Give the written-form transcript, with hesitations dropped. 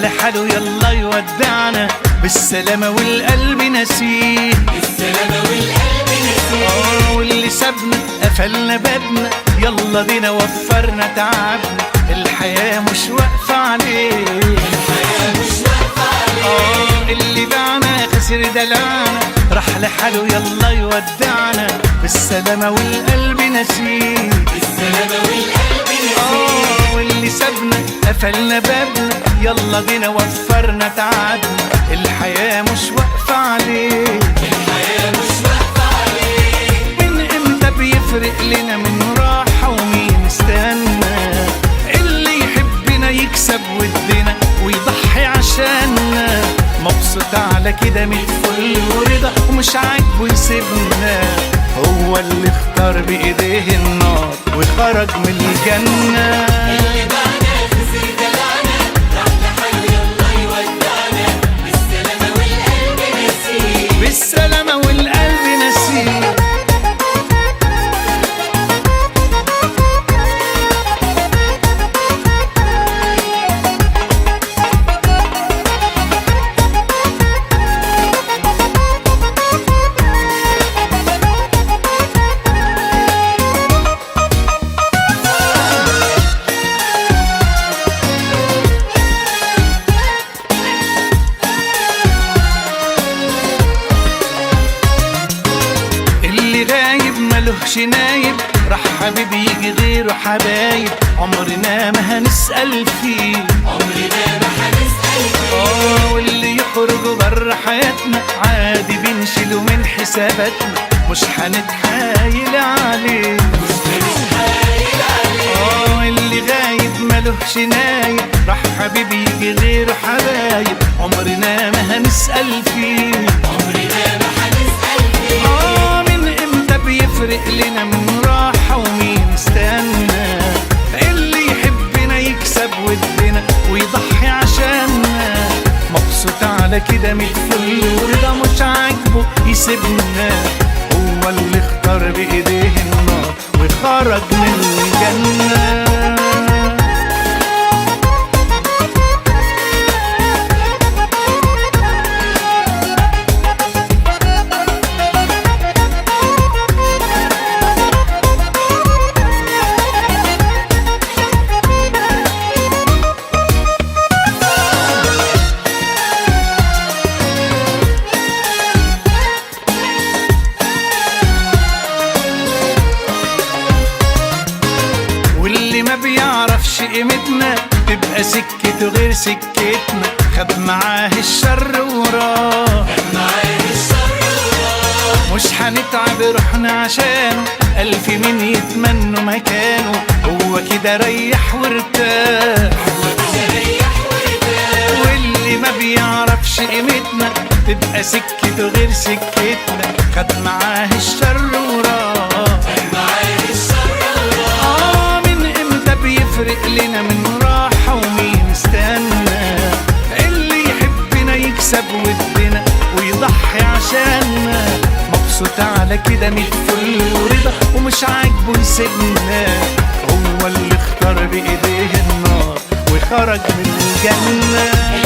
لحاله يلا يودعنا بالسلامة والقلب نسيه، بالسلامة والقلب نسيه. واللي سابنا قفلنا بابنا يلا بينا وفرنا تعبنا، الحياة مش واقفة عليه، الحياة مش واقفة عليه. اللي باعنا خسر دلعنا راح لحاله يلا يودعنا بالسلامة والقلب نسيه، بالسلامة والقلب نسيه. واللي سابنا قفلنا بابنا يلا بينا وفرنا تعبنا، الحياة مش واقفة عليه، الحياة مش واقفة عليه. من امتى بيفرق لنا من راحة ومين استنى، اللي يحبنا يكسب ودنا ويضحي عشاننا، مبسوط على كده من فل ورضا ومش عاجبه يسيبنا، هو اللي اختار بايديه النار وخرج من الجنة. اللي باعنا خسر دلعنا راح لحاله يلا يودعنا بالسلامة والقلب نسيه، بالسلامة والقلب نسيه. ملوش نايب راح حبيبي يجي غيره حبايب، عمرنا ما هنسأل فيه، عمرنا ما هنسأل فيه. واللي يخرج بره حياتنا عادي بنشيله من حساباتنا، مش هنتحايل عليه، مش هنتحايل عليه. اللي غايب ملوش نايب راح حبيبي يجي غيره حبايب، عمرنا ما هنسأل فيه، عمرنا ما هنسأل فيه. بيفرق لنا من راحة ومين استنى، اللي يحبنا يكسب ودنا ويضحي عشاننا، مبسوط على كده متفل ورضا مش عاجبه يسيبنا، هو اللي اختار بايديه النار وخرج من الجنة. ما بيعرفش قيمتنا تبقى سكته غير سكتنا، خد معاه الشر وراه، مش هنتعب روحنا عشانه، ألف مين يتمنوا مكانه، هو كده ريح وارتاح، واللي ما بيعرفش قيمتنا تبقى سكته غير سكتنا، خد معاه الشر وراه، بيفرق لنا من راحة ومين استنى، اللي يحبنا يكسب ودنا ويضحي عشاننا، مبسوط على كده متفل ورضا ومش عاجبه يسيبنا، هو اللي اختار بايديه النار وخرج من الجنة.